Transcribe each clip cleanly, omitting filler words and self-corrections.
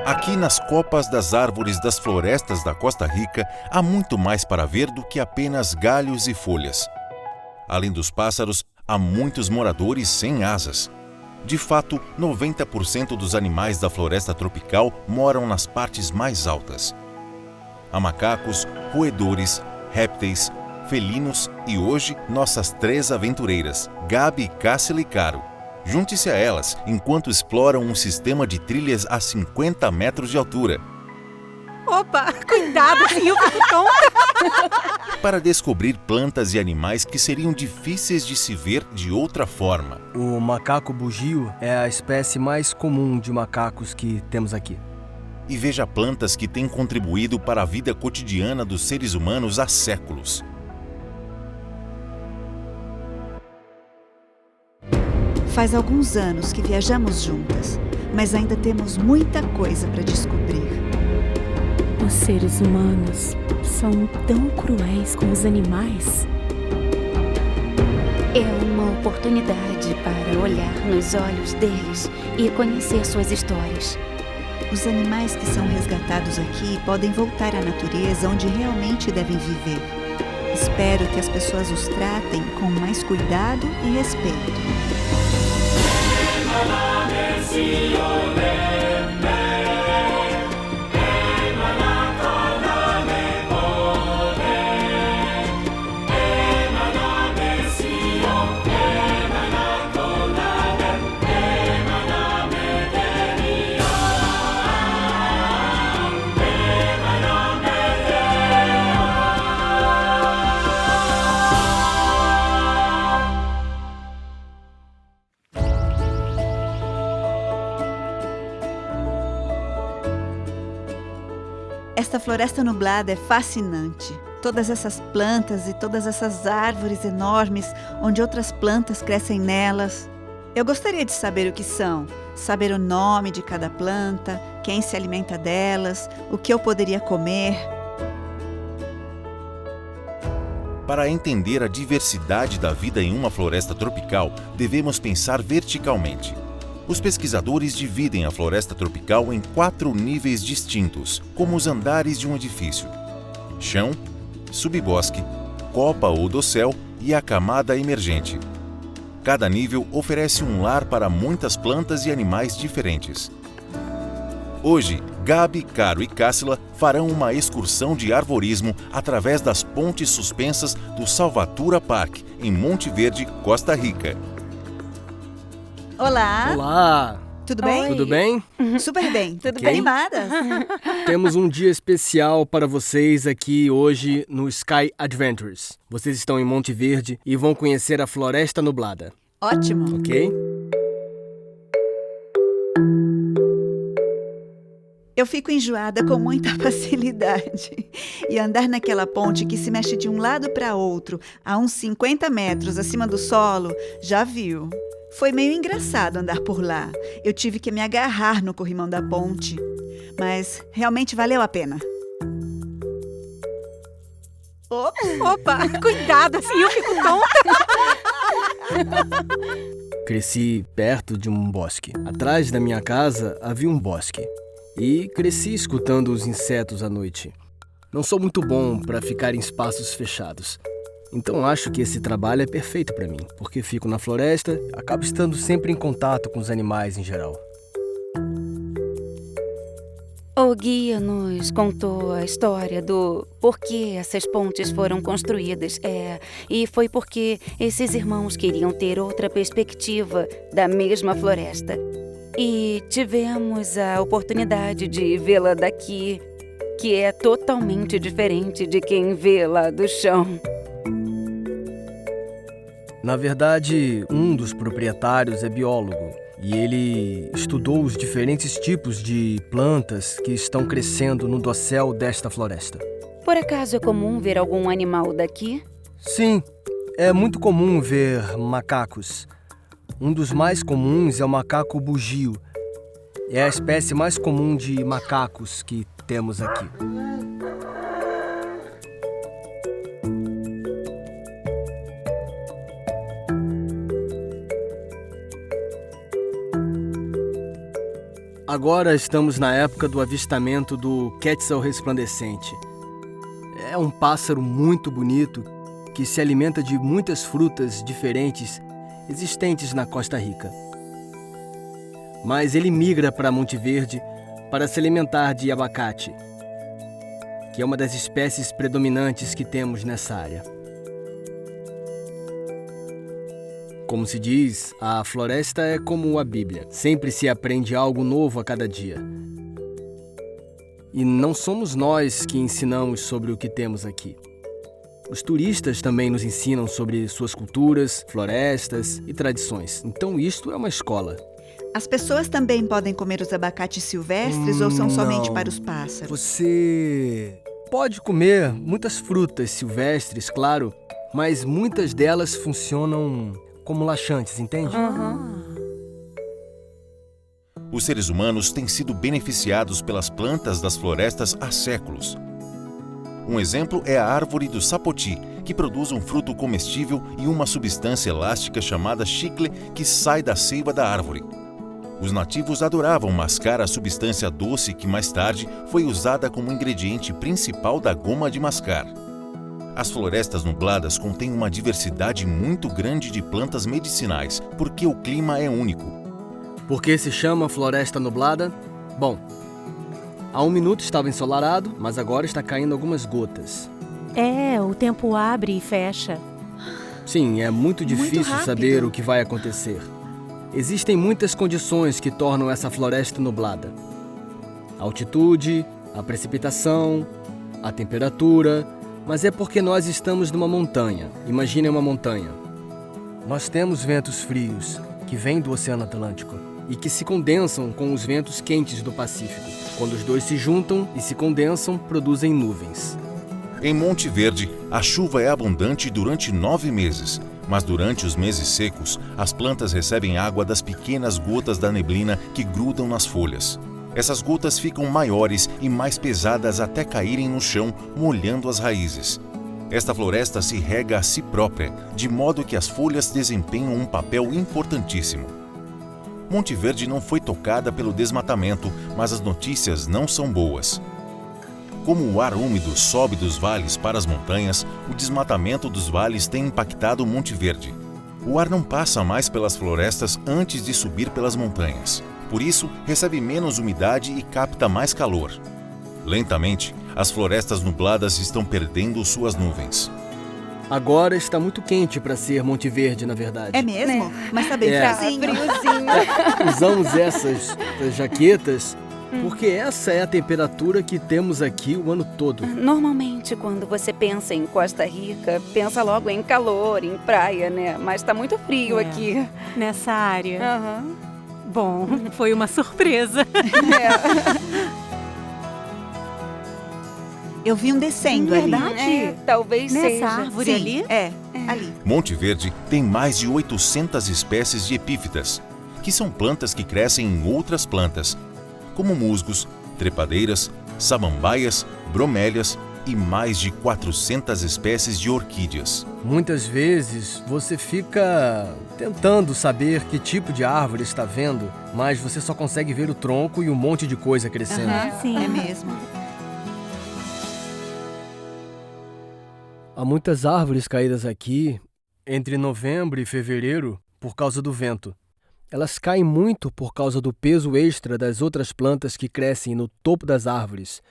Aqui nas copas das árvores das florestas da Costa Rica, há muito mais para ver do que apenas galhos e folhas. Além dos pássaros, há muitos moradores sem asas. De fato, 90% dos animais da floresta tropical moram nas partes mais altas. Há macacos, roedores, répteis, felinos e hoje nossas 3 aventureiras, Gabi, Cássila e Caro. Junte-se a elas enquanto exploram um sistema de trilhas a 50 metros de altura. Opa, cuidado, assim eu fico tonta. Para descobrir plantas e animais que seriam difíceis de se ver de outra forma. O macaco bugio é a espécie mais comum de macacos que temos aqui. E veja plantas que têm contribuído para a vida cotidiana dos seres humanos há séculos. Faz alguns anos que viajamos juntas, mas ainda temos muita coisa para descobrir. Os seres humanos são tão cruéis com os animais. É uma oportunidade para olhar nos olhos deles e conhecer suas histórias. Os animais que são resgatados aqui podem voltar à natureza onde realmente devem viver. Espero que as pessoas os tratem com mais cuidado e respeito. Esta floresta nublada é fascinante. Todas essas plantas e todas essas árvores enormes, onde outras plantas crescem nelas. Eu gostaria de saber o que são, saber o nome de cada planta, quem se alimenta delas, o que eu poderia comer. Para entender a diversidade da vida em uma floresta tropical, devemos pensar verticalmente. Os pesquisadores dividem a floresta tropical em 4 níveis distintos, como os andares de um edifício: chão, subbosque, copa ou dossel e a camada emergente. Cada nível oferece um lar para muitas plantas e animais diferentes. Hoje, Gabi, Caro e Cássila farão uma excursão de arvorismo através das pontes suspensas do Salvatura Park, em Monte Verde, Costa Rica. Olá! Olá! Tudo bem? Tudo bem? Super bem. Tudo Ok. bem animadas? Temos um dia especial para vocês aqui hoje no Sky Adventures. Vocês estão em Monte Verde e vão conhecer a Floresta Nublada, Ótimo. ok? Eu fico enjoada com muita facilidade. E andar naquela ponte que se mexe de um lado para outro, a uns 50 metros acima do solo, já viu. Foi meio engraçado andar por lá. Eu tive que me agarrar no corrimão da ponte. Mas realmente valeu a pena. Opa, cuidado, assim eu fico tonta. Cresci perto de um bosque. Atrás da minha casa havia um bosque. E cresci escutando os insetos à noite. Não sou muito bom para ficar em espaços fechados. Então acho que esse trabalho é perfeito para mim, porque fico na floresta, acabo estando sempre em contato com os animais em geral. O guia nos contou a história do porquê essas pontes foram construídas. E foi porque esses irmãos queriam ter outra perspectiva da mesma floresta. E tivemos a oportunidade de vê-la daqui, que é totalmente diferente de quem vê lá do chão. Na verdade, um dos proprietários é biólogo e ele estudou os diferentes tipos de plantas que estão crescendo no dossel desta floresta. Por acaso é comum ver algum animal daqui? Sim, é muito comum ver macacos. Um dos mais comuns é o macaco bugio. É a espécie mais comum de macacos que temos aqui. Agora estamos na época do avistamento do Quetzal resplandecente. É um pássaro muito bonito que se alimenta de muitas frutas diferentes existentes na Costa Rica. Mas ele migra para Monte Verde para se alimentar de abacate, que é uma das espécies predominantes que temos nessa área. Como se diz, a floresta é como a Bíblia. Sempre se aprende algo novo a cada dia. E não somos nós que ensinamos sobre o que temos aqui. Os turistas também nos ensinam sobre suas culturas, florestas e tradições. Então isto é uma escola. As pessoas também podem comer os abacates silvestres ou são somente Não. para os pássaros? Você pode comer muitas frutas silvestres, claro, mas muitas delas funcionam como laxantes, entende? Os seres humanos têm sido beneficiados pelas plantas das florestas há séculos. Um exemplo é a árvore do sapoti, que produz um fruto comestível e uma substância elástica chamada chicle que sai da seiva da árvore. Os nativos adoravam mascar a substância doce que mais tarde foi usada como ingrediente principal da goma de mascar. As florestas nubladas contêm uma diversidade muito grande de plantas medicinais, porque o clima é único. Por que se chama floresta nublada? Bom, há 1 minuto estava ensolarado, mas agora está caindo algumas gotas. O tempo abre e fecha. Sim, é muito difícil rápido. saber o que vai acontecer. Existem muitas condições que tornam essa floresta nublada. A altitude, a precipitação, a temperatura, mas é porque nós estamos numa montanha. Imaginem uma montanha. Nós temos ventos frios que vêm do Oceano Atlântico e que se condensam com os ventos quentes do Pacífico. Quando os dois se juntam e se condensam, produzem nuvens. Em Monte Verde, a chuva é abundante durante 9 meses, mas durante os meses secos, as plantas recebem água das pequenas gotas da neblina que grudam nas folhas. Essas gotas ficam maiores e mais pesadas até caírem no chão, molhando as raízes. Esta floresta se rega a si própria, de modo que as folhas desempenham um papel importantíssimo. Monte Verde não foi tocada pelo desmatamento, mas as notícias não são boas. Como o ar úmido sobe dos vales para as montanhas, o desmatamento dos vales tem impactado Monte Verde. O ar não passa mais pelas florestas antes de subir pelas montanhas. Por isso, recebe menos umidade e capta mais calor. Lentamente, as florestas nubladas estão perdendo suas nuvens. Agora está muito quente para ser Monte Verde, na verdade. É mesmo? Mas tá bem É. friozinho. Usamos essas jaquetas porque essa é a temperatura que temos aqui o ano todo. Normalmente, quando você pensa em Costa Rica, pensa logo em calor, em praia, né? Mas tá muito frio aqui. Nessa área. Aham. Bom, foi uma surpresa. Eu vi um descendo ali. Verdade? Talvez Nessa seja. árvore Sim, ali? ali. Monte Verde tem mais de 800 espécies de epífitas, que são plantas que crescem em outras plantas, como musgos, trepadeiras, samambaias, bromélias e mais de 400 espécies de orquídeas. Muitas vezes você fica tentando saber que tipo de árvore está vendo, mas você só consegue ver o tronco e um monte de coisa crescendo. Sim. É mesmo. Há muitas árvores caídas aqui entre novembro e fevereiro por causa do vento. Elas caem muito por causa do peso extra das outras plantas que crescem no topo das árvores,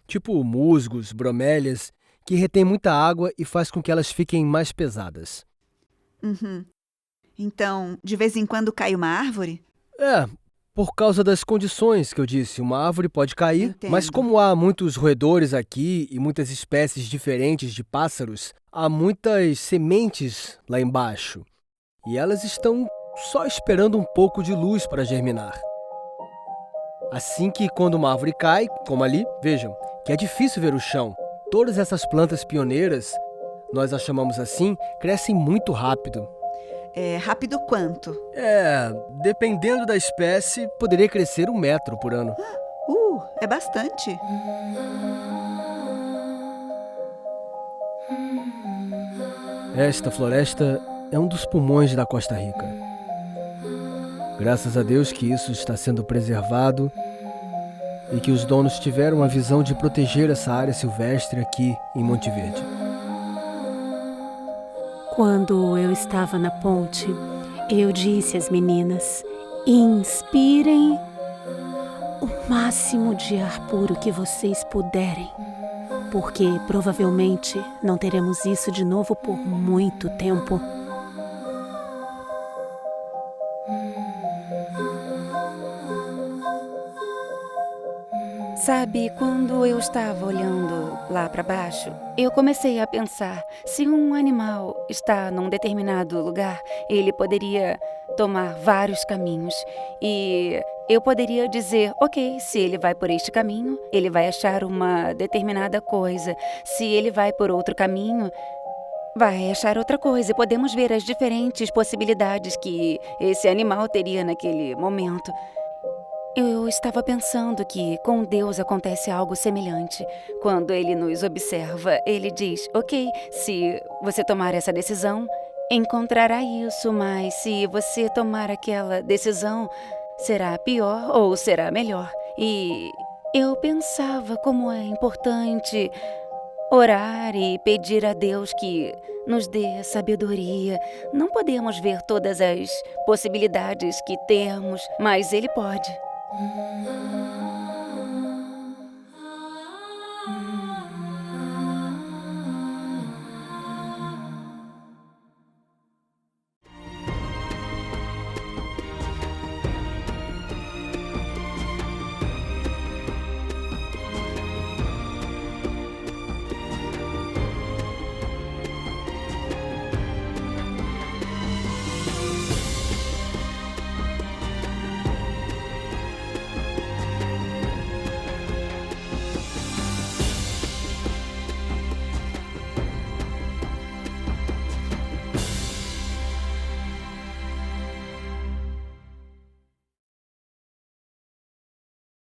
tipo musgos, bromélias, que retêm muita água e faz com que elas fiquem mais pesadas. Uhum. Então, de vez em quando cai uma árvore? Por causa das condições que eu disse, uma árvore pode cair, Entendo. mas como há muitos roedores aqui e muitas espécies diferentes de pássaros, há muitas sementes lá embaixo. E elas estão só esperando um pouco de luz para germinar. Assim que quando uma árvore cai, como ali, vejam, que é difícil ver o chão. Todas essas plantas pioneiras, nós as chamamos assim, crescem muito rápido. É rápido quanto? Dependendo da espécie, poderia crescer 1 metro por ano. É bastante. Esta floresta é um dos pulmões da Costa Rica. Graças a Deus que isso está sendo preservado e que os donos tiveram a visão de proteger essa área silvestre aqui em Monte Verde. Quando eu estava na ponte, eu disse às meninas: inspirem o máximo de ar puro que vocês puderem, porque provavelmente não teremos isso de novo por muito tempo. Sabe, quando eu estava olhando lá para baixo, eu comecei a pensar, se um animal está num determinado lugar, ele poderia tomar vários caminhos e eu poderia dizer, ok, se ele vai por este caminho, ele vai achar uma determinada coisa. Se ele vai por outro caminho, vai achar outra coisa. Podemos ver as diferentes possibilidades que esse animal teria naquele momento. Eu estava pensando que com Deus acontece algo semelhante. Quando Ele nos observa, Ele diz, ok, se você tomar essa decisão, encontrará isso, mas se você tomar aquela decisão, será pior ou será melhor. E eu pensava como é importante orar e pedir a Deus que nos dê sabedoria. Não podemos ver todas as possibilidades que temos, mas Ele pode.